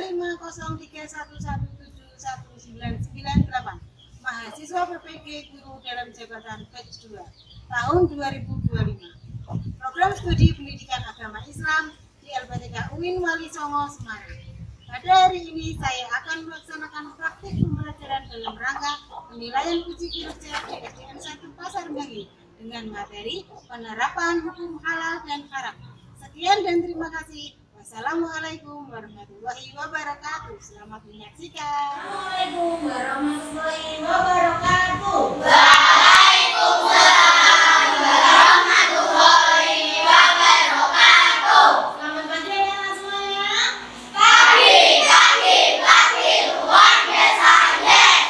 50311719998. Mahasiswa PPG Guru dalam Jabatan Batch 2 tahun 2025. Program Studi Pendidikan Agama Islam di LPTK UIN Wali Songo, Semarang. Pada hari ini saya akan melaksanakan praktik pembelajaran dalam rangka penilaian uji kinerja di SDN 1 Pasar Minggi dengan materi penerapan hukum halal dan haram. Sekian dan terima kasih. Wassalamualaikum warahmatullahi wabarakatuh. Selamat menyaksikan. Assalamualaikum warahmatullahi wabarakatuh. Waalaikumsalam warahmatullahi wabarakatuh. Selamat pagi anak semuanya. Pagi, luar biasa, yes.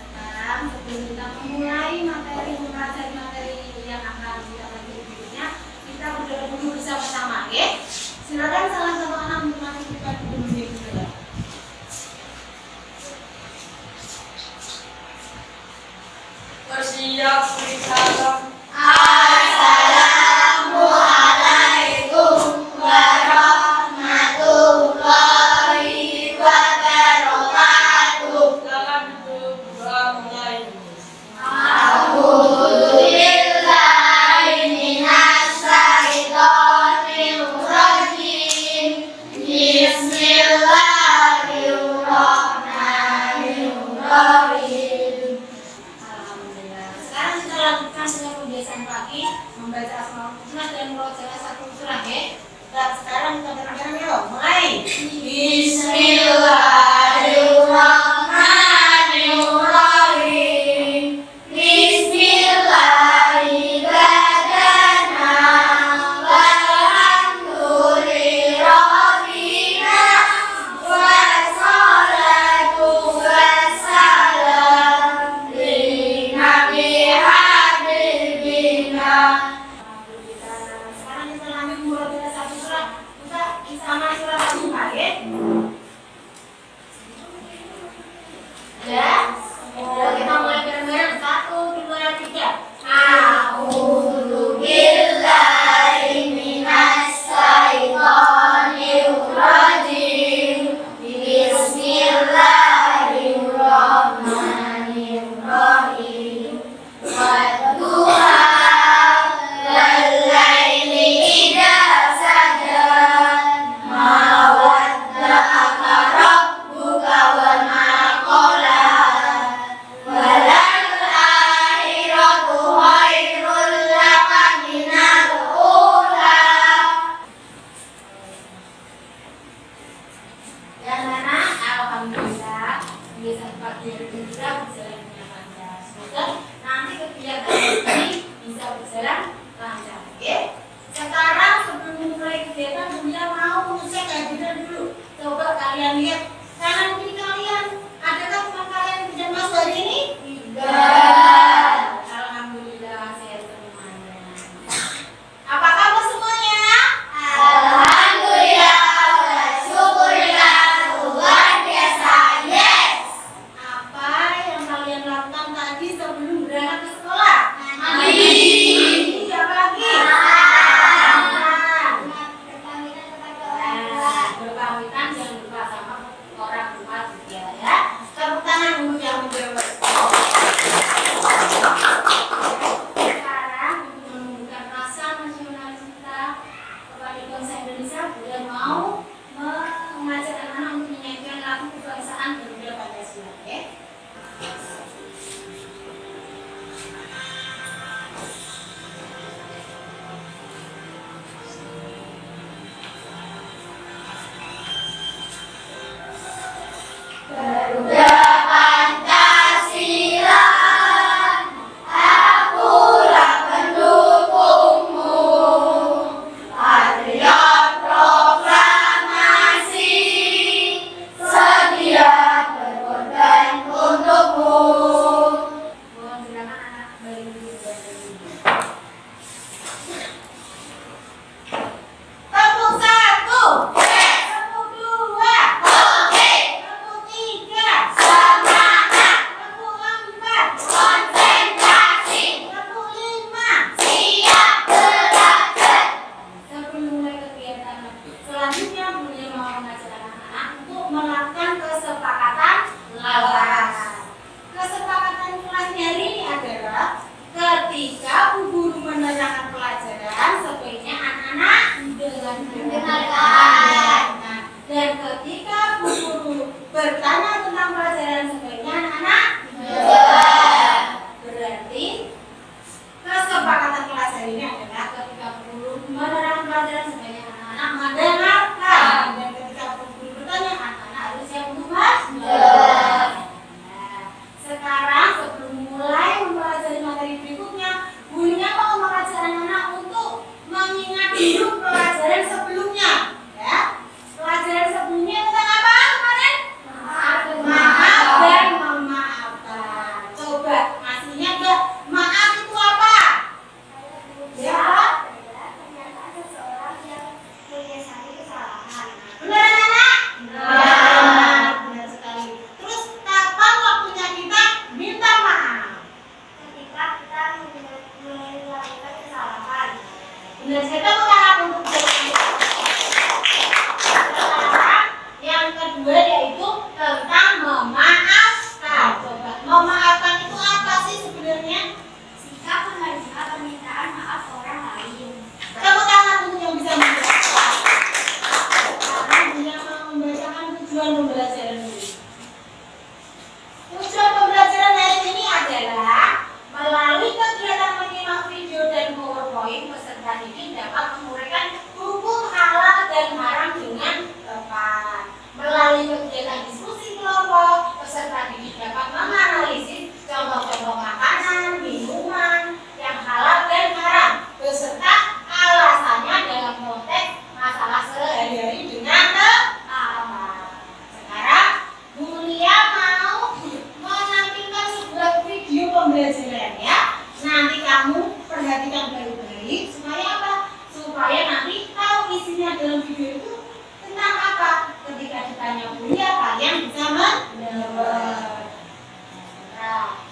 Sekarang sebelum kita memulai mempelajari materi yang akan kita pelajari berikutnya, kita berdoa dulu bersama-sama, oke? Silakan salah satu anak untuk mengaktifkan video kita. Bersiap bersalam. Assalamualaikum warahmatullahi wabarakatuh. Salam duduk doa mulai. A'udzubillahi minasyaitonir rajim. Bismillahirrahmanirrahim. Alhamdulillah. Sekarang kita lakukan dengan kebiasaan pagi membaca Asmaul Husna dan Murojaah satu surah, ya. Dan sekarang kita bareng-bareng yuk, mulai. Bismillahirrahmanirrahim. Bismillahirrahmanirrahim. Walhamdulillahirobbilalamin. Wassalatu wassalam linabi habibina. Alhamdulillah. Sekarang kita lanjut Murojaah satu surah. Kita sama surah Al-Baqarah, ya. Ya. Kita mulai bareng-bareng. 1, 2, 3. A'udzu billahi minasyaitonir rajim. Bismillahirrahmanirrahim. Wadduha wal-laili idza saja. Ma wadda'aka rabbuka wa ma qala. Walal akhiratu khairul laka minal ula. Dan anak, alhamdulillah kebiasaan pagi hari ini sudah berjalan dengan lancar. Semoga nanti kegiatan ini bisa berjalan lancar. Oke? Sekarang sebelum memulai kegiatan, Bunda mau mengecek agenda dulu. Coba kalian lihat kanan kiri kalian. Adakah teman kalian yang tidak masuk hari ini? Tidak. Alhamdulillah sehat semuanya. Apa kabar semuanya? Alhamdulillah wa syukurillah luar biasa, yes. Apa yang kalian lakukan tadi sebelum berangkat ke sekolah? Mandi. Apa lagi? Makan. Berpamitan, jangan lupa sama orang tua melakukan kesepakatan kelas. Kesepakatan kelasnya hari ini adalah ketika Bu Guru menerangkan pelajaran, sebaiknya anak-anak mendengarkan. Nah, dan ketika Bu Guru bertanya tentang pelajaran, sebaiknya anak-anak menjawab. Berarti kesepakatan kelas hari ini adalah ketika Bu Guru menerangkan pelajaran, sebaiknya anak-anak mendengarkan. Dan ketika Bu Guru bertanya, anak-anak harus siap untuk menjawab. Nah, sekarang sebelum mulai mempelajari materi berikutnya, gurunya mau mengajak anak-anak untuk mengingat dulu pelajaran sebelumnya. Ya, pelajaran sebelumnya tentang apa kemarin? Maaf dan memaafkan. Coba masih ingat nggak? Maaf itu apa? Ya. Pernyataan seseorang yang menyesali kesalahan. Benar anak? Benar. Benar sekali. Terus kapan waktunya kita minta maaf? Ketika kita melakukan kesalahan. Benar sekali. Tepuk tangan untuk jawaban. Sekarang yang kedua yaitu tentang memaafkan. Coba memaafkan itu apa sih sebenarnya? Sikap menerima permintaan maaf orang lain. Tepuk tangan untuk yang bisa menjelaskan. Karena dia mau membacakan tujuan pembelajaran ini. Tujuan pembelajaran hari ini adalah melalui kegiatan menyimak video dan PowerPoint, peserta didik dapat menguraikan hukum halal dan haram dengan tepat. Melalui kegiatan diskusi kelompok, peserta didik dapat menganalisis contoh-contoh makanan, minuman yang halal dan haram, beserta alasannya dalam konteks masalah sehari-hari dengan tepat. Sekarang Bu Lia mau menampilkan sebuah video pembelajaran ya. Nanti kamu perhatikan baik-baik supaya apa? Supaya nanti tahu isinya dalam video itu tentang apa. Ketika ditanya Bu Lia, kalian bisa menjawab. Nah,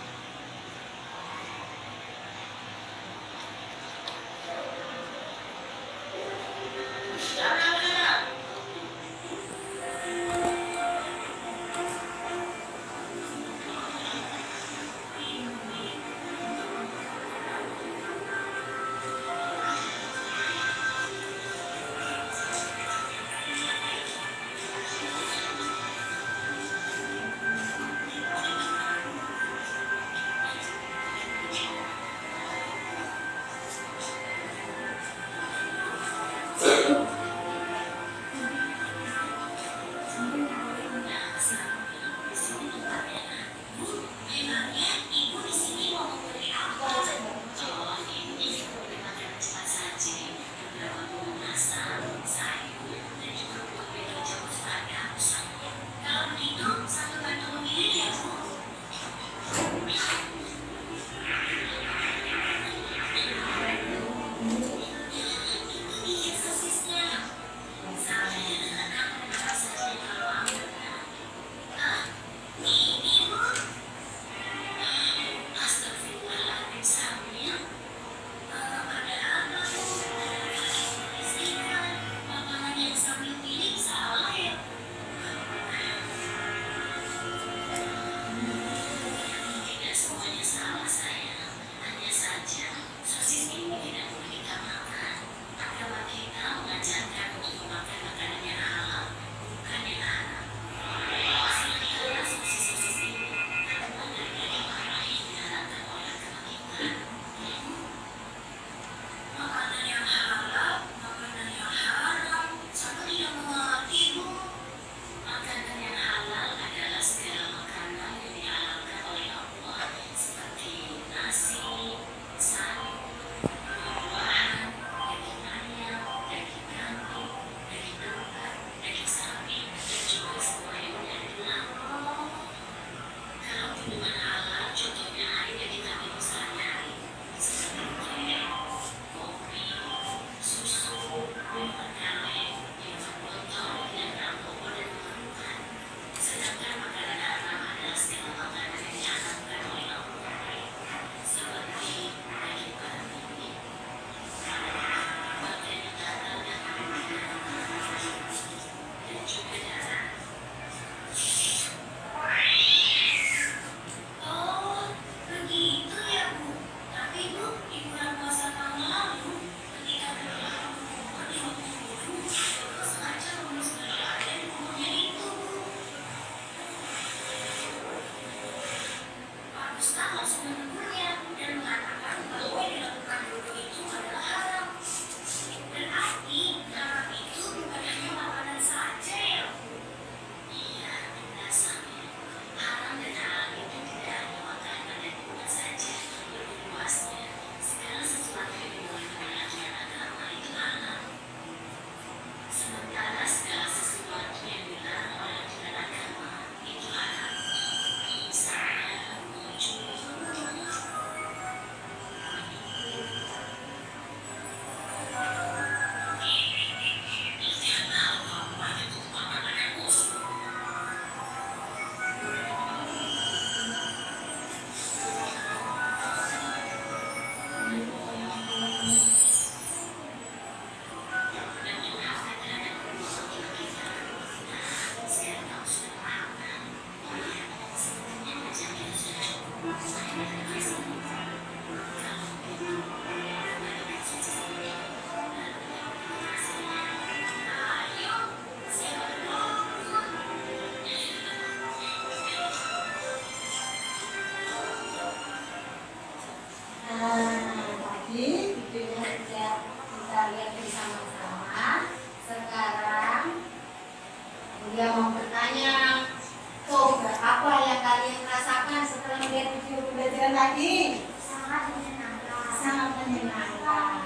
tadi? Sangat menyenangkan. Sangat menyenangkan.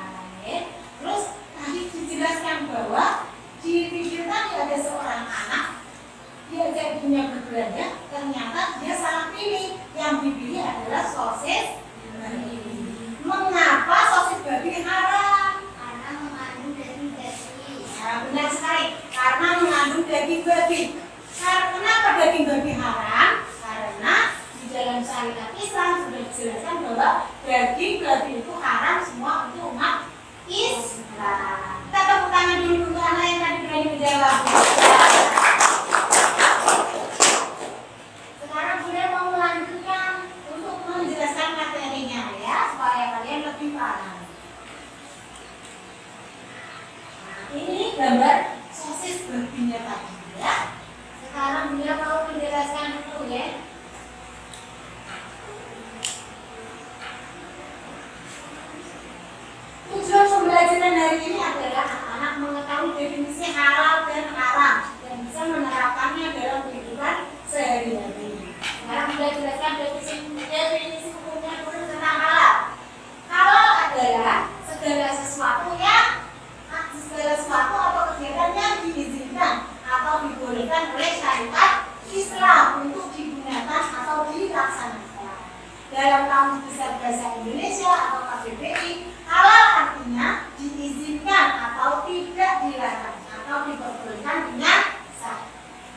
Terus tadi dijelaskan bahwa di video tadi ada seorang anak diajak dunia berbelanja, ternyata dia salah pilih. Yang dipilih adalah sosis babi. Mengapa sosis babi haram? Karena mengandung daging babi. Nah, benar sekali, karena mengandung daging babi. Kenapa daging babi haram? Karena di dalam syariat Islam sudah dijelaskan bahwa daging babi itu haram semua untuk umat Islam. Kita tepuk tangan dulu untuk anak yang tadi berani menjawab. Sekarang Bunda mau melanjutkan untuk menjelaskan materinya ya, supaya kalian lebih paham. Nah, ini gambar sosis babinya tadi ya. Sekarang Bunda mau menjelaskan dulu ya. Tujuan pembelajaran hari ini adalah anak-anak mengetahui definisi halal dan haram dan bisa menerapkannya dalam kehidupan sehari-hari. Sekarang Bunda jelaskan definisi hukumnya dulu tentang halal. Halal adalah segala sesuatu atau kegiatan yang diizinkan atau dibolehkan oleh syariat Islam untuk digunakan atau dilaksanakan. Dalam Kamus Besar Bahasa Indonesia atau KBBI, halal artinya diizinkan atau tidak dilarang atau diperbolehkan dengan sah.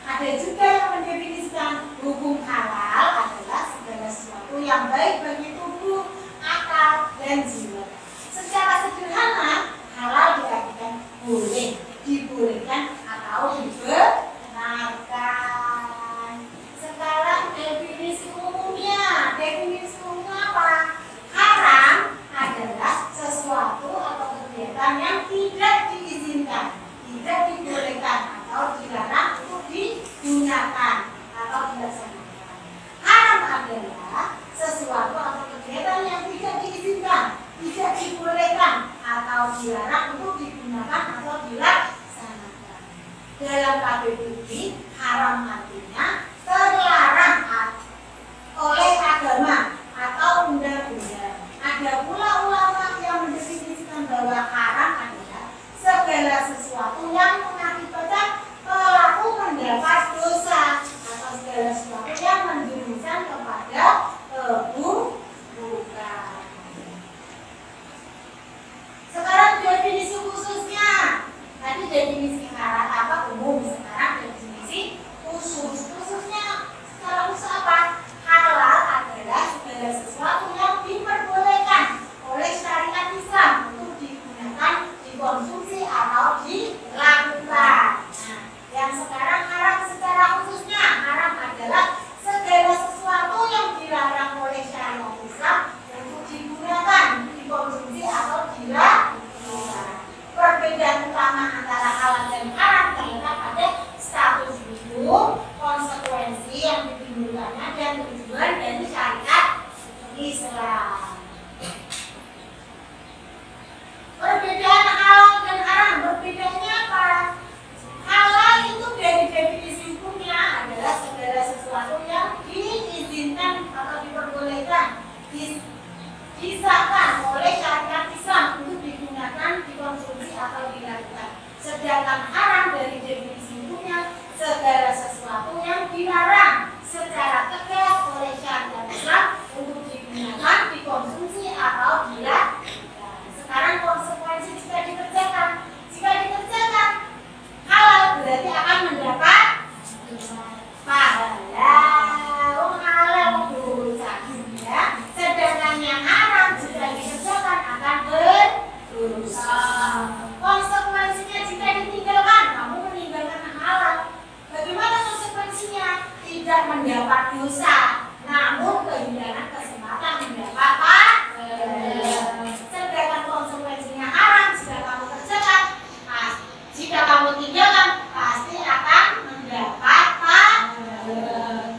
Ada juga yang mendefinisikan hukum halal adalah segala sesuatu yang baik bagi tubuh, akal, dan jiwa. Secara sederhana, halal diartikan boleh, dibolehkan atau dibenarkan. Sekarang definisi umumnya. Definisi umumnya apa? Haram adalah sesuatu atau kegiatan yang tidak diizinkan, tidak dibolehkan atau dilarang untuk digunakan atau dilaksanakan. Haram adalah sesuatu atau kegiatan yang tidak diizinkan, tidak dibolehkan atau dilarang untuk digunakan atau dilaksanakan. Dalam KBBI, haram artinya terlarang oleh agama atau undang-undang. Ada pula ulama yang mendefinisikan bahwa haram adalah segala sesuatu yang mengakibatkan pelaku mendapat dosa atau segala sesuatu yang menjerumuskan kepada keburukan. Sekarang definisi khususnya. Tadi definisi haram apa umum, sekarang definisi khusus. Khususnya secara khusus apa? Halal adalah segala sesuatu yang diperbolehkan oleh syariat Islam untuk digunakan, dikonsumsi atau dilakukan. Nah, yang sekarang haram secara khususnya, haram adalah segala sesuatu yang dilarang oleh syariat Islam untuk digunakan, dikonsumsi atau dilakukan. Perbedaan utama antara halal dan haram terletak pada status hukum, konsekuensi yang ditimbulkannya, dan tujuan dari syariat Islam. Perbedaan halal dan haram, berbedanya apa? Halal itu dari definisi hukumnya adalah segala sesuatu yang diizinkan atau diperbolehkan, disahkan oleh syariat Islam untuk digunakan, dikonsumsi atau dilakukan. Sedangkan haram dari definisi hukumnya segala sesuatu yang dilarang secara tegas oleh syariat Islam untuk digunakan, dikonsumsi atau dilakukan. Sekarang konsekuensi jika dikerjakan. Jika dikerjakan halal berarti akan mendapat pahala. Halal dosa ya. Sedangkan yang haram jika dikerjakan akan berdosa. Konsekuensinya jika ditinggalkan, kamu meninggalkan halal. Bagaimana konsekuensinya? Tidak mendapat dosa, namun kehilangan kesempatan mendapat pahala. Sedangkan konsekuensinya haram jika kamu kerjakan, jika kamu tinggalkan pasti akan mendapat pahala.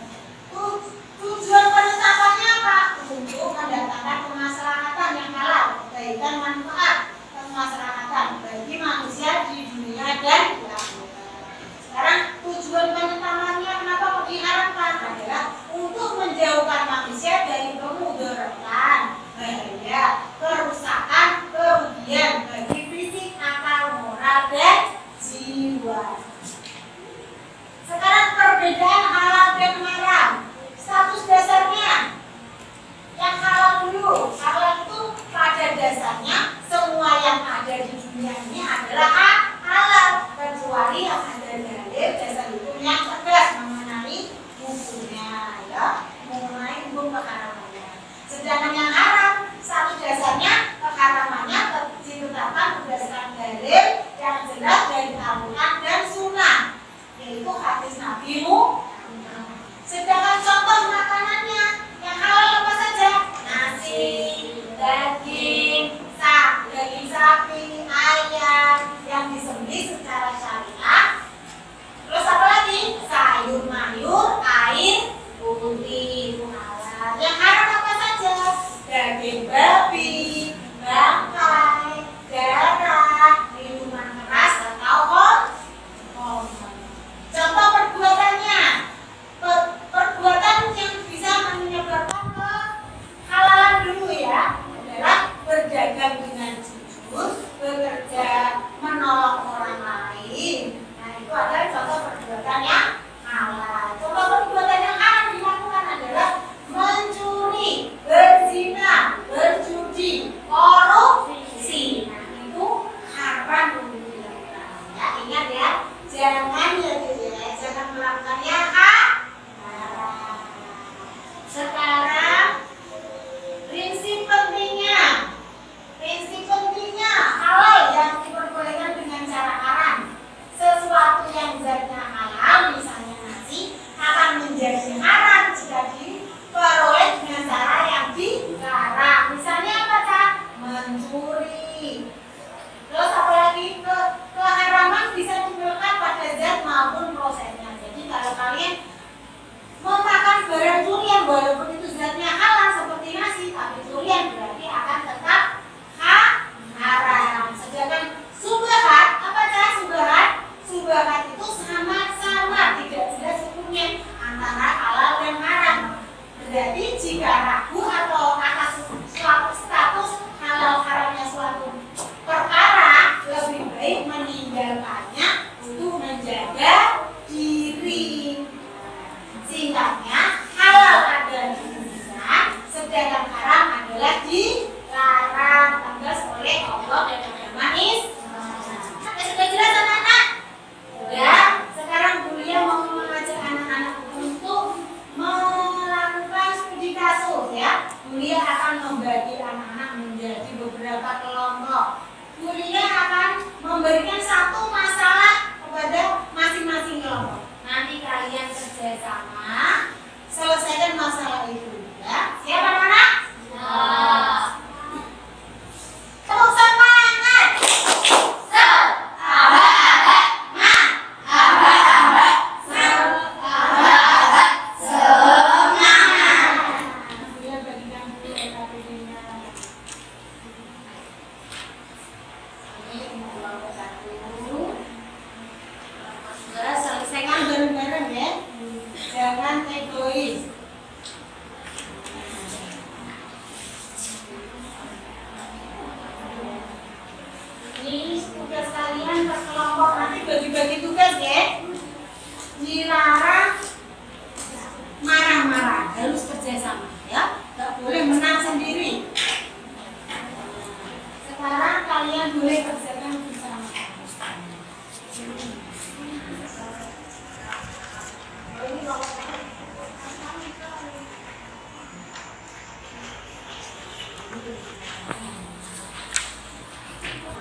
Tujuan penetapannya apa? Untuk mendatangkan kemaslahatan yang halal, kebaikan, manfaat, kemaslahatan bagi manusia di dunia dan di akhirat. Sekarang tujuan penetapannya kenapa diharapkan adalah untuk menjauhkan kalian memakan barang durian walaupun itu zatnya halal seperti nasi, tapi durian berarti akan tetap haram. Sedangkan subhat, apa cara subhat? Subhat itu sama-sama tidak jelas hukumnya antara halal dan haram. Berarti jika ragu atau atas suatu status halal haramnya suatu perkara, lebih baik meninggalkannya untuk menjaga diri. Singkatnya, halal adalah diinginkan, sedangkan haram adalah dilarang, tegas oleh Allah dan agama Islam. Sudah jelas anak-anak? Ya, sekarang Bulia mau mengajak anak-anak untuk melakukan studi kasus ya. Bulia akan membagi anak-anak menjadi beberapa kelompok. Bulia akan memberikan satu masalah kepada masing-masing kelompok. Nanti kalian kerjasama selesaikan masalah itu ya. Siap anak-anak? Tepuk semangat. Selesaikan bareng-bareng ya. Jangan egois. Ini tugas kalian per kelompok, nanti bagi-bagi tugas ya. Dilarang marah-marah, harus kerjasama ya. Gak boleh menang sendiri. Sekarang kalian boleh kerjakan bersama.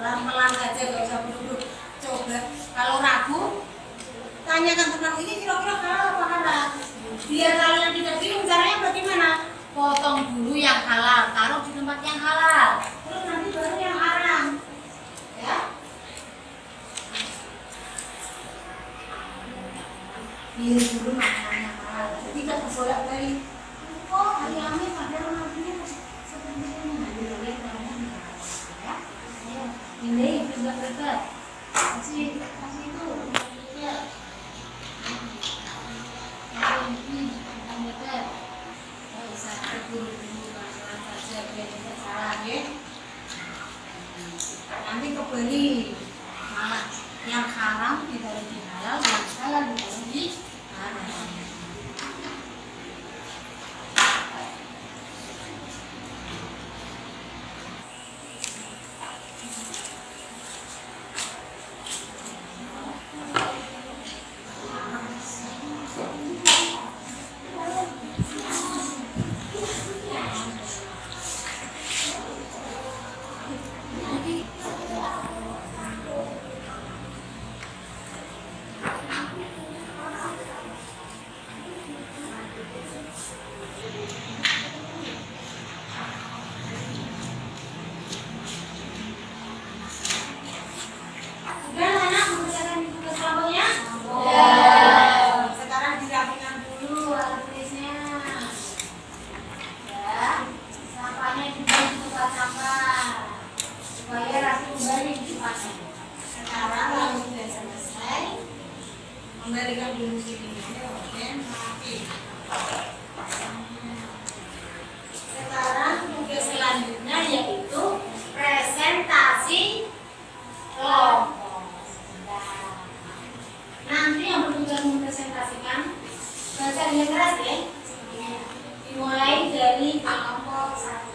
Pelan-pelan saja, gak usah buru-buru. Coba kalau ragu, tanyakan teman ini kira-kira halal apa haram. Biar kalian tidak bingung caranya bagaimana. Potong dulu yang halal, taruh di tempat yang halal, terus nanti baru yang haram. Ya. Pilih dulu makanannya halal. Tidak bolak-balik. Oh, hari amin padahal nantinya seperti ini. Nanti boleh kamu ya. Ayo, ini dekat-dekat. Kasih itu. Ya. Dekat. Bisa terburu-buru pelan-pelan saja biar tidak salah ya. Nanti kebeli malah yang haram ditaruh di halal, yang halal ditaruh di haram. Memberikan dulu sini sekarang tugas selanjutnya yaitu presentasi kelompok. Nanti yang bertugas mempresentasikan baca dengan keras ya. Dimulai dari kelompok 1.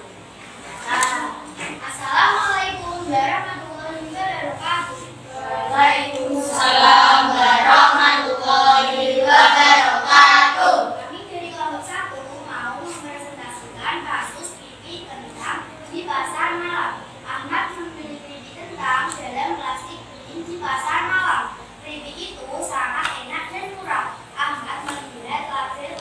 Assalamualaikum warahmatullahi wabarakatuh. Waalaikumsalam warahmatullahi wabarakatuh. Kami dari kelompok 1 mau mempresentasikan kasus pipi kentang di pasar malam. Ahmad membeli pipi kentang dalam plastik bening di pasar malam. Pipi itu sangat enak dan murah. Ahmad melihat label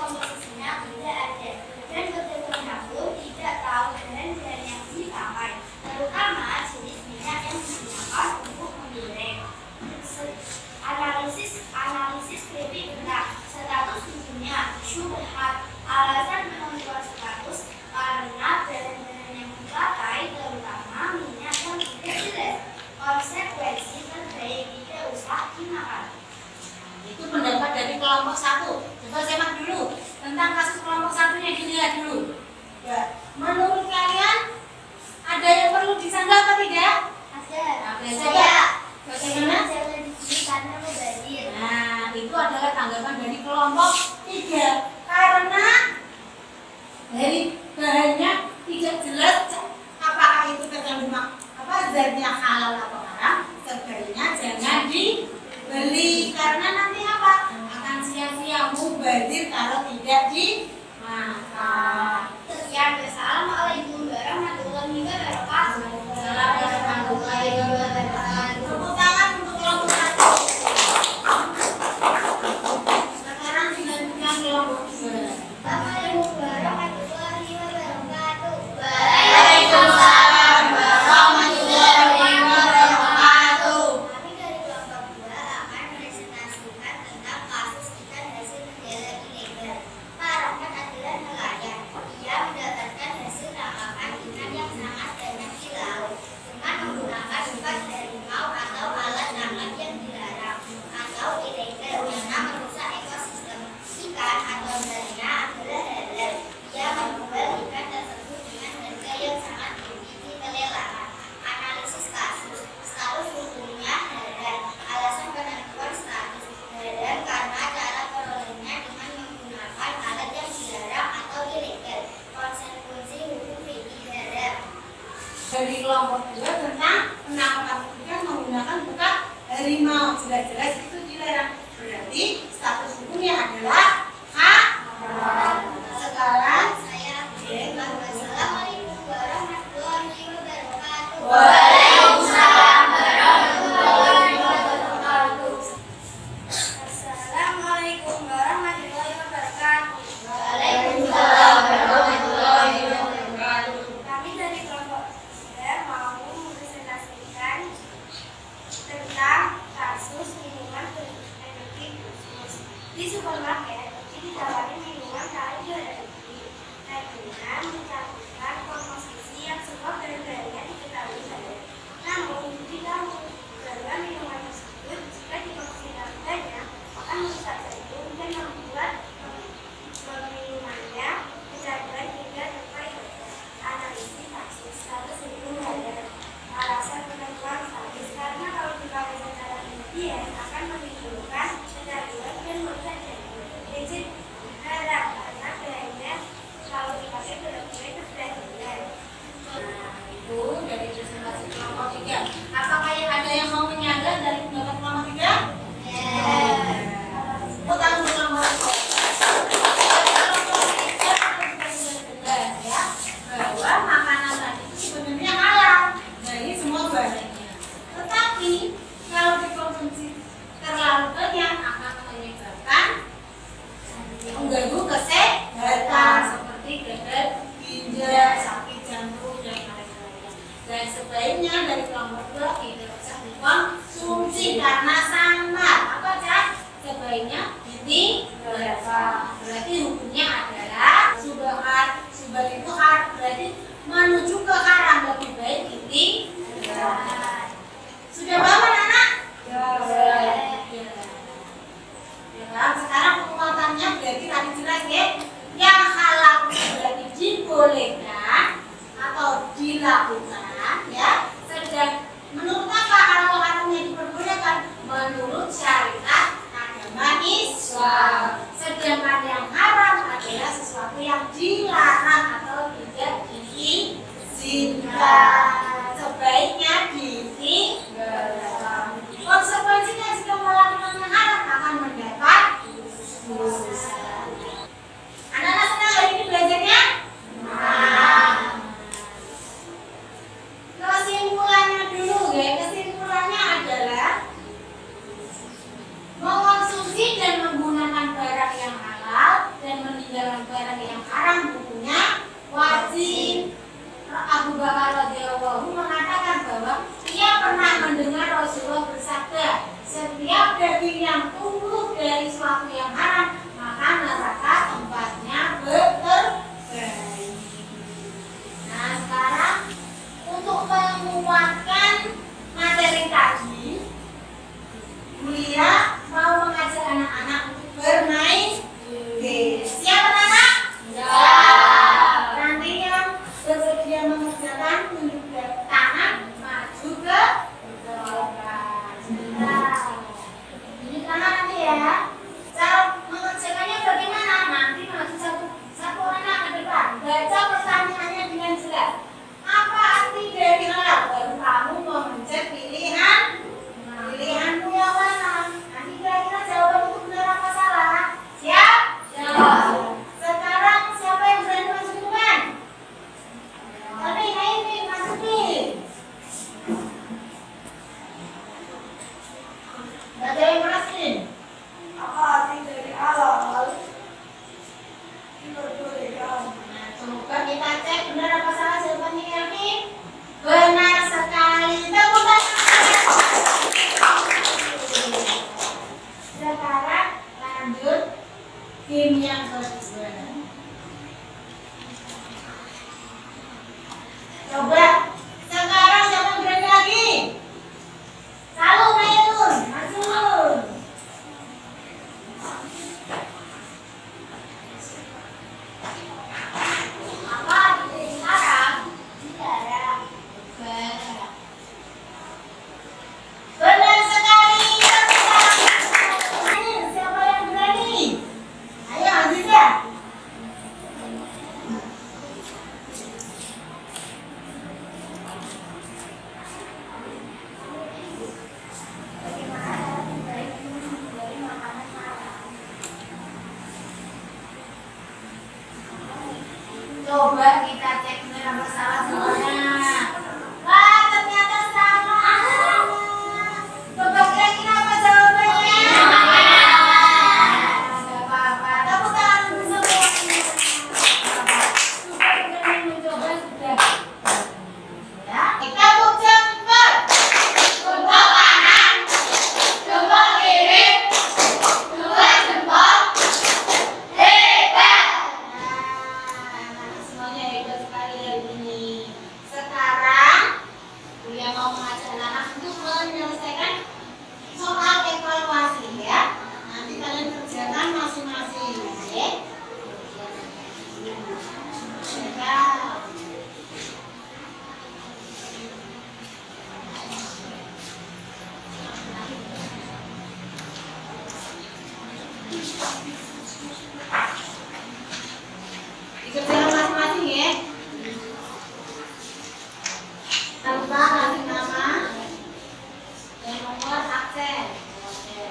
kalau tidak dimakan. Sekian, wassalamualaikum warahmatullahi wabarakatuh. Tepuk tangan untuk kelompok satu. Sekarang dilanjutkan kelompok dua. Assalamualaikum warahmatullahi wabarakatuh. Waalaikumsalam warahmatullahi wabarakatuh. Kami dari kelompok 2 akan presentasikan tentang kasus ikan hasil menjala ilegal. Pak Rahmat adalah nelayan. Ia mendapatkan hasil tangkapan ikan yang sangat banyak di laut dengan menggunakan umpan harimau atau alat tangkap yang dilarang atau ilegal karena merusak ekosistem. Ikan atau balnya adalah halal. Ia menjual ikan tersebut dengan harga yang sangat tinggi di pelelangan. Analisis kasus, status hukumnya halal. Alasan penentuan status halal karena cara perolehnya dengan menggunakan alat yang dilarang atau ilegal. Konsekuensi hukum fikih halal. Dari kelompok dua tentang penangkapan ikan menggunakan bekak harimau. Jelas-jelas itu dilarang. Berarti status hukumnya adalah haram. Sekarang Saya Wassalamualaikum warahmatullahi wabarakatuh. Waalaikumsalam warahmatullahi wabarakatuh. Assalamualaikum warahmatullahi wabarakatuh. Waalaikumsalam warahmatullahi wabarakatuh. Kami dari kelompok 3 mau mempresentasikan tentang kasus minuman berenergi khusus. Di supermarket, ini ditawarin minuman kali berenergi. Dengan mencantumkan komposisi yang semua bahan-bahannya diketahui halal. Namun, diketahui bahwa minuman tersebut jika dikonsumsi banyak akan merusak jantung dan membuat minumannya kecanduan hingga sampai analisis kasus status hukum halal. Alasan penentuan status karena kalau dipakai secara berlebihan akan menimbulkan kecanduan dan merusak jantung. Prinsip haram karena bahannya kalau dipakai berlebihan keberhasilan. Itu dari presentasi kelompok 3. Apakah ada yang mau menyanggah dari pendapat kelompok 3? Tepuk tangan untuk kelompok 3 ya, bahwa makanan tadi itu sebenarnya halal dari semua bahannya. Tetapi kalau dikonsumsi terlalu banyak akan menyebabkan mengganggu kesehatan seperti gagal ginjal, sakit jantung dan lain-lain. Dan sebaiknya dari kelompok 2 tidak usah dikonsumsi karena samar. Apa Cak? Sebaiknya ditinggalkan. Berarti hukumnya adalah subhat. Subhat itu haram, berarti menuju ke haram. Lebih baik ditinggalkan. Sudah paham anak? Ya. Ya kan? Sekarang penguatannya berarti tadi jelas ya. Yang halal berarti dibolehkan atau dilakukan ya. Sedang menurut apa halal-haramnya diperbolehkan? Menurut syariat agama Islam. Sedangkan yang haram adalah sesuatu yang dilarang atau tidak diizinkan. Sebaiknya ditinggalkan. Konsekuensinya jika melakukan yang haram akan mendapat dosa. Anak-anak senang hari ini belajarnya? Kesimpulannya dulu ya. Kesimpulannya adalah mengonsumsi dan menggunakan barang yang halal dan meninggalkan barang yang haram hukumnya wajib. Abu Bakar radhiyallahu mengatakan bahwa ia pernah mendengar Rasulullah bersabda, setiap daging yang tumbuh dari suatu yang haram maka neraka tempatnya terbaik. Nah sekarang untuk menguatkan materi tadi, Mulia mau mengajak anak-anak untuk bermain game. Siap anak-anak? yang kedua. Coba sekarang siapa yang berani lagi? Selalu Mayun, maju. Apa di sekarang? Dilarang. Benar sekali. Siapa yang berani? Ayo Aziza. Coba kita cek benar salah semuanya. Wah, ternyata salah. Coba kira-kira apa jawabannya? Tidak apa-apa. Tepuk tangan untuk semuanya. Sudah berani mencoba sudah. Ya, kita putar cepat. Jempol kanan, jempol kiri, dua jempol. Hebat. Nah, semuanya hebat sekali hari ini. Sekarang Buya mau mengajak anak untuk menyelesaikan soal evaluasi ya. Nanti kalian kerjakan masing-masing, oke? Ya. Dikerjakan masing-masing ya. Tanpa kasih nama dan nomor absen. Oke.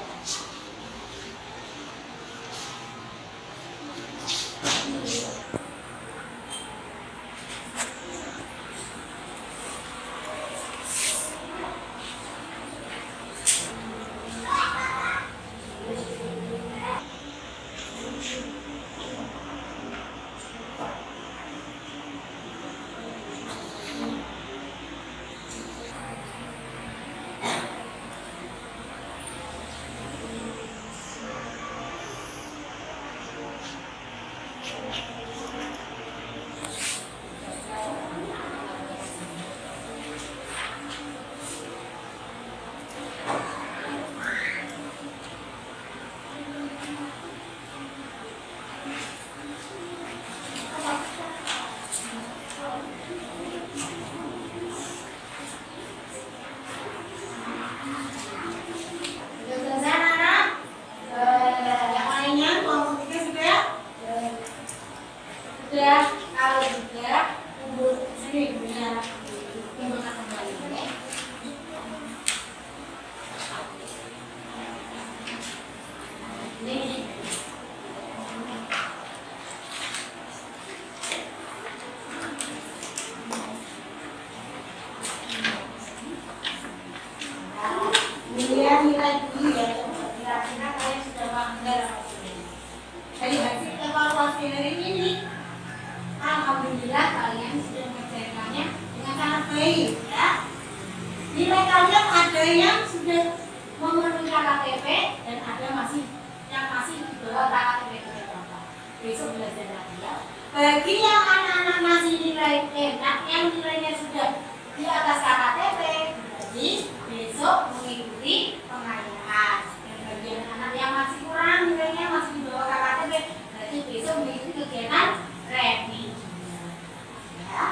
Sudah selesai anak? Yang lainnya kelompok 3 sudah? Sudah. Kalau sudah, kumpul sini bisa kumpulkan kembali. Oke? Ini. Lihat nilai dulu ya. Kira-kira kalian sudah paham nggak apa ini? Dari hasil evaluasi hari ini, alhamdulillah kalian sudah mengerjakannya dengan sangat baik ya. Nilai kalian ada yang sudah memenuhi KKTP dan ada yang masih di bawah KKTP berapa. Besok belajar lagi ya. Bagi yang anak-anak masih yang nilainya sudah di atas KKTP, berarti besok mengikuti pengayaan. Dan bagi anak-anak yang masih kurang nilainya masih di bawah KKTP, berarti besok mengikuti kegiatan revisi. Ya.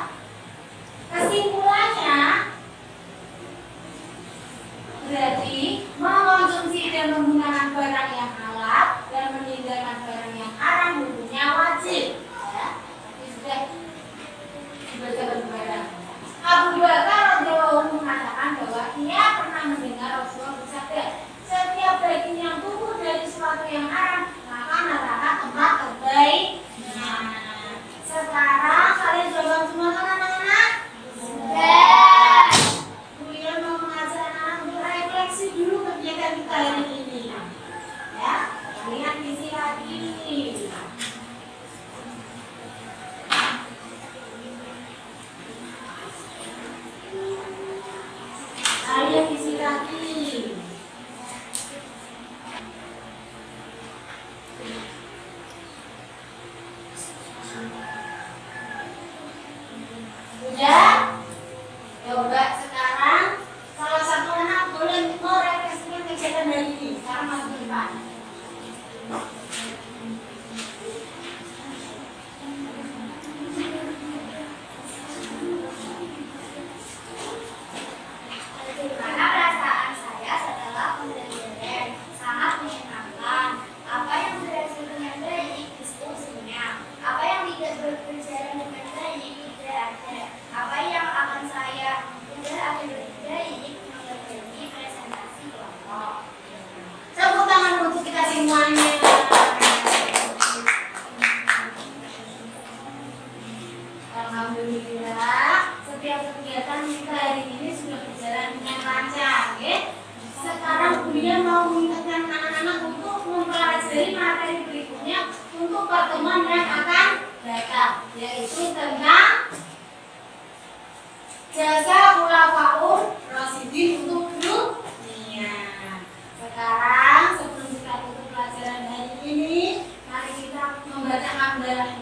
Kesimpulannya, berarti mengonsumsi dan menggunakan barang yang halal dan meninggalkan barang yang haram hukumnya wajib. Ya. Jadi sudah dibaca barang. Abu Bakar radhiyallahu mengatakan bahwa ia pernah mendengar Rasulullah bersabda, setiap daging yang tumbuh dari sesuatu yang haram maka neraka tempat terbaik. Nah, pertemuan yang akan datang, yaitu tentang jasa khulafaur rasyidin untuk dunia. Sekarang sebelum kita tutup pelajaran hari ini, mari kita membaca hamdalah